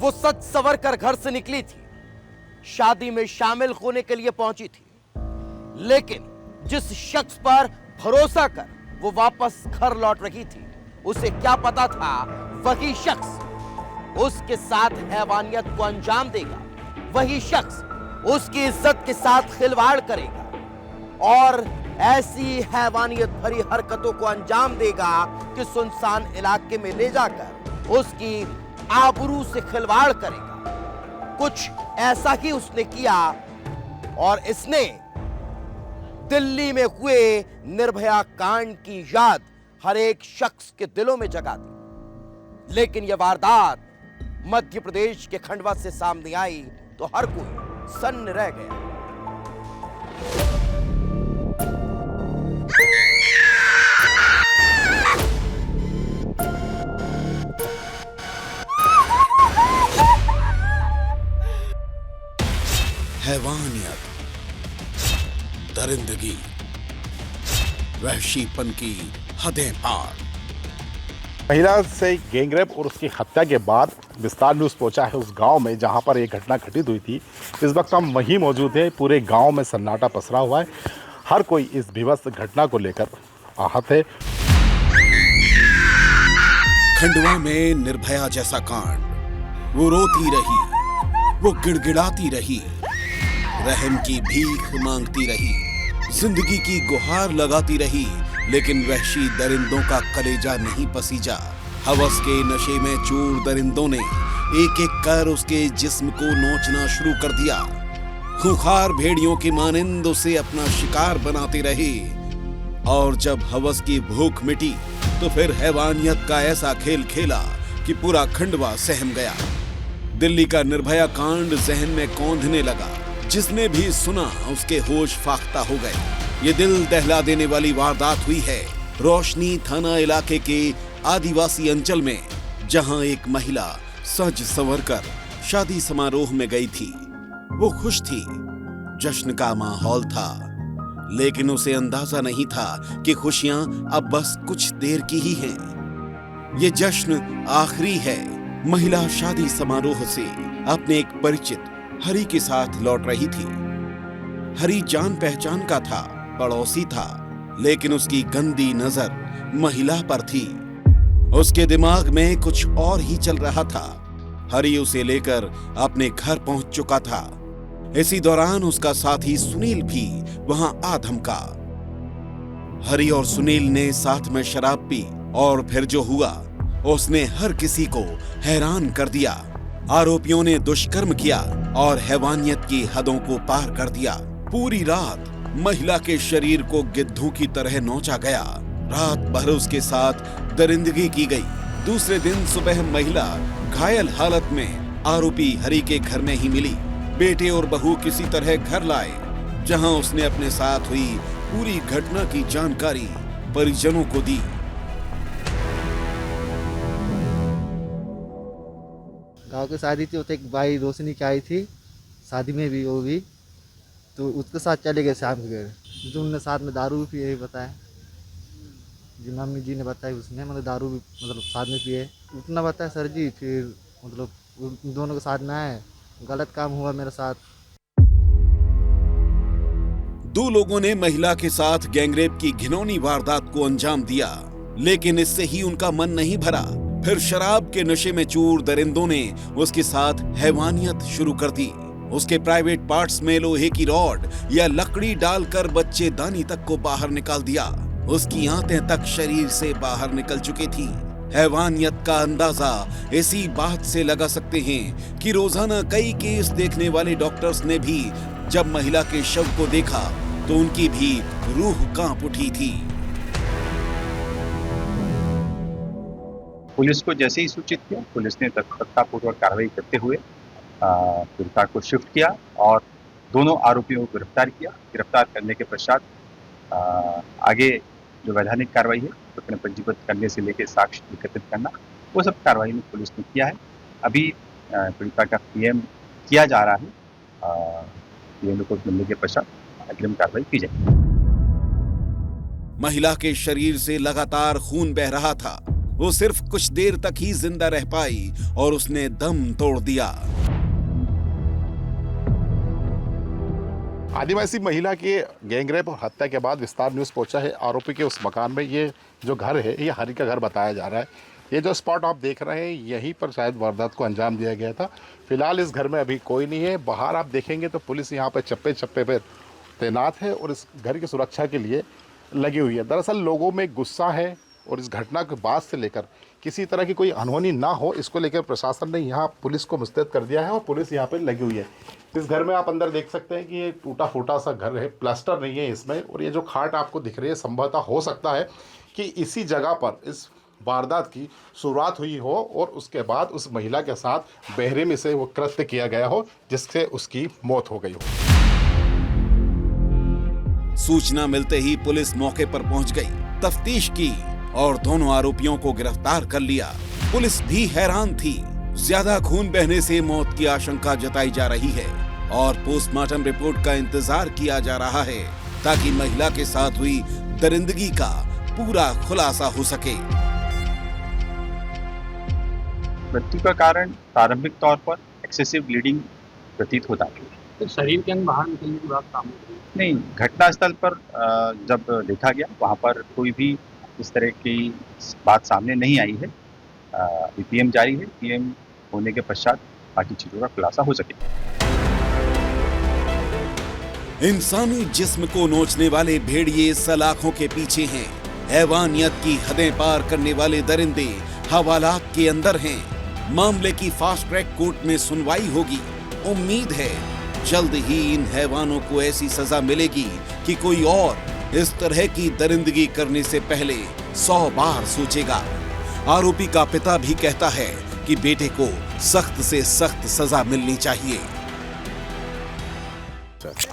वो सच सवर कर घर से निकली थी, शादी में शामिल होने के लिए पहुंची थी, लेकिन जिस शख्स पर भरोसा कर वो वापस घर लौट रही थी, उसे क्या पता था वही शख्स उसके साथ हैवानियत को अंजाम देगा, वही शख्स उसकी इज्जत के साथ खिलवाड़ करेगा और ऐसी हैवानियत भरी हरकतों को अंजाम देगा कि सुनसान इलाके में ले जाकर उसकी आबरू से खिलवाड़ करेगा। कुछ ऐसा ही उसने किया और इसने दिल्ली में हुए निर्भया कांड की याद हर एक शख्स के दिलों में जगा दी। लेकिन यह वारदात मध्य प्रदेश के खंडवा से सामने आई तो हर कोई सन्न रह गया। हैवानियत, दरिंदगी, वहशीपन की हदें पार। महिला से गैंगरेप और उसकी हत्या के बाद विस्तार न्यूज पहुंचा है उस गांव में जहां पर एक घटना घटित हुई थी। इस वक्त हम वहीं मौजूद हैं। पूरे गांव में सन्नाटा पसरा हुआ है। हर कोई इस भीभत्स घटना को लेकर आहत है। खंडवा में निर्भया जैसा कांड, वो रोती रही, वो गिड़गिड़ाती रही, रहम की भीख मांगती रही, जिंदगी की गुहार लगाती रही, लेकिन वहशी दरिंदों का कलेजा नहीं पसीजा। हवस के नशे में चूर दरिंदों ने एक एक कर उसके जिस्म को नोचना शुरू कर दिया। खूंखार भेड़ियों की मानिंद उसे अपना शिकार बनाते रहे और जब हवस की भूख मिटी तो फिर हैवानियत का ऐसा खेल खेला कि पूरा खंडवा सहम गया। दिल्ली का निर्भया कांड जहन में कौंधने लगा। जिसने भी सुना उसके होश फाख्ता हो गए। ये दिल दहला देने वाली वारदात हुई है रोशनी थाना इलाके के आदिवासी अंचल में, जहां एक महिला सज संवर कर शादी समारोह में गई थी। वो खुश थी, जश्न का माहौल था, लेकिन उसे अंदाजा नहीं था कि खुशियां अब बस कुछ देर की ही हैं। ये जश्न आखिरी है। महिला शादी समारोह से अपने एक परिचित हरी के साथ लौट रही थी। हरी जान पहचान का था, पड़ोसी था, लेकिन उसकी गंदी नजर महिला पर थी। उसके दिमाग में कुछ और ही चल रहा था। हरी उसे लेकर अपने घर पहुंच चुका था। इसी दौरान उसका साथी सुनील भी वहां आ धमका। हरी और सुनील ने साथ में शराब पी और फिर जो हुआ उसने हर किसी को हैरान कर दिया। आरोपियों ने दुष्कर्म किया और हैवानियत की हदों को पार कर दिया। पूरी रात महिला के शरीर को गिद्धों की तरह नोचा गया। रात भर उसके साथ दरिंदगी की गई। दूसरे दिन सुबह महिला घायल हालत में आरोपी हरी के घर में ही मिली। बेटे और बहू किसी तरह घर लाए, जहां उसने अपने साथ हुई पूरी घटना की जानकारी परिजनों को दी। गाँव की शादी थी, तो एक भाई रोशनी की आई थी शादी में भी, वो भी तो उसके साथ चले गए शाम के। जो उनने साथ में दारू भी पिए बताया, जी मम्मी जी ने बताया उसने, मतलब दारू भी मतलब साथ में पिए उतना बताया सर जी। फिर मतलब उन दोनों के साथ में आए, गलत काम हुआ मेरे साथ। दो लोगों ने महिला के साथ गैंगरेप की घिनौनी वारदात को अंजाम दिया, लेकिन इससे ही उनका मन नहीं भरा। फिर शराब के नशे में चूर दरिंदों ने उसके साथ हैवानियत शुरू कर दी। उसके प्राइवेट पार्ट्स में लोहे की रॉड या लकड़ी डालकर बच्चेदानी तक को बाहर निकाल दिया। उसकी आंतें तक शरीर से बाहर निकल चुकी थी। हैवानियत का अंदाजा इसी बात से लगा सकते हैं कि रोजाना कई केस देखने वाले डॉक्टर्स ने भी जब महिला के शव को देखा तो उनकी भी रूह कांप उठी थी। पुलिस को जैसे ही सूचित किया, पुलिस ने तत्परतापूर्वक कार्रवाई करते हुए पीड़िता को शिफ्ट किया और दोनों आरोपियों को गिरफ्तार किया। गिरफ्तार करने के पश्चात आगे जो वैधानिक कार्रवाई है, प्रकरण पंजीबद्ध करने से लेकर साक्ष्य एकत्रित करना, वो सब कार्रवाई में पुलिस ने किया है। अभी पीड़िता का पीएम किया जा रहा है। पीएम रिपोर्ट मिलने के पश्चात अग्रिम कार्रवाई की जाएगी। महिला के शरीर से लगातार खून बह रहा था। वो सिर्फ कुछ देर तक ही जिंदा रह पाई और उसने दम तोड़ दिया। आदिवासी महिला के गैंगरेप और हत्या के बाद विस्तार न्यूज़ पहुंचा है आरोपी के उस मकान में। ये जो घर है ये हरि का घर बताया जा रहा है। ये जो स्पॉट आप देख रहे हैं यहीं पर शायद वारदात को अंजाम दिया गया था। फिलहाल इस घर में अभी कोई नहीं है। बाहर आप देखेंगे तो पुलिस यहाँ पर चप्पे चप्पे पर तैनात है और इस घर की सुरक्षा के लिए लगी हुई है। दरअसल लोगों में गुस्सा है और इस घटना के बाद से लेकर किसी तरह की कोई अनहोनी ना हो इसको लेकर प्रशासन ने यहाँ पुलिस को मुस्तैद कर दिया है और पुलिस यहाँ पे लगी हुई है। इस घर में आप अंदर देख सकते हैं कि ये टूटा फूटा सा घर है, प्लास्टर नहीं है इसमें। और ये जो खाट आपको दिख रही है संभवतः हो सकता है कि इसी जगह पर इस वारदात की शुरुआत हुई हो और उसके बाद उस महिला के साथ बेरहमी से वो कृत्य किया गया हो जिससे उसकी मौत हो गई हो। सूचना मिलते ही पुलिस मौके पर पहुंच गई, तफ्तीश की और दोनों आरोपियों को गिरफ्तार कर लिया। पुलिस भी हैरान थी। ज्यादा खून बहने से मौत की आशंका जताई जा रही है और पोस्टमार्टम रिपोर्ट का इंतजार किया जा रहा है ताकि महिला के साथ हुई दरिंदगी का पूरा खुलासा हो सके। मृत्यु का कारण प्रारंभिक तौर पर एक्सेसिव ब्लीडिंग प्रतीत होता है। तो शरीर के अंग बाहर निकलने की बात सामने नहीं, घटनास्थल पर जब देखा गया वहाँ पर कोई भी इस तरह की बात सामने नहीं आई है। पीएम जारी है, पीएम होने के पश्चात बाकी चीजों का खुलासा हो सके। इंसानी जिस्म को नोचने वाले भेड़िए सलाखों के पीछे हैं। हैवानियत की हदें पार करने वाले दरिंदे हवालात के अंदर हैं। मामले की फास्ट ट्रैक कोर्ट में सुनवाई होगी। उम्मीद है जल्द ही इन हैवानों को ऐसी सजा मिलेगी कि कोई और इस तरह की दरिंदगी करने से पहले 100 बार सोचेगा। आरोपी का पिता भी कहता है कि बेटे को सख्त से सख्त सजा मिलनी चाहिए।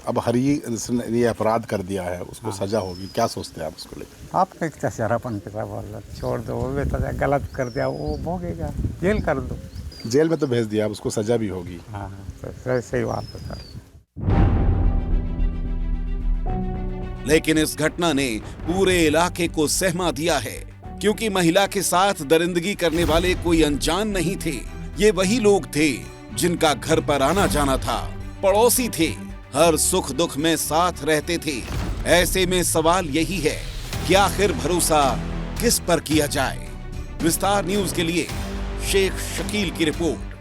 अब हरि ने ये अपराध कर दिया है, उसको सजा होगी, क्या सोचते हैं आप उसको लेकर? आप क्या शराबन पिता बोल रहे, छोड़ दो, वो बेटा गलत कर दिया वो भोगेगा, जेल कर दो। जेल में तो भेज दिया, अब उसको सजा भी होगी। हाँ तो सही बात है सर। लेकिन इस घटना ने पूरे इलाके को सहमा दिया है क्योंकि महिला के साथ दरिंदगी करने वाले कोई अनजान नहीं थे। ये वही लोग थे जिनका घर पर आना जाना था, पड़ोसी थे, हर सुख दुख में साथ रहते थे। ऐसे में सवाल यही है कि आखिर भरोसा किस पर किया जाए। विस्तार न्यूज के लिए शेख शकील की रिपोर्ट।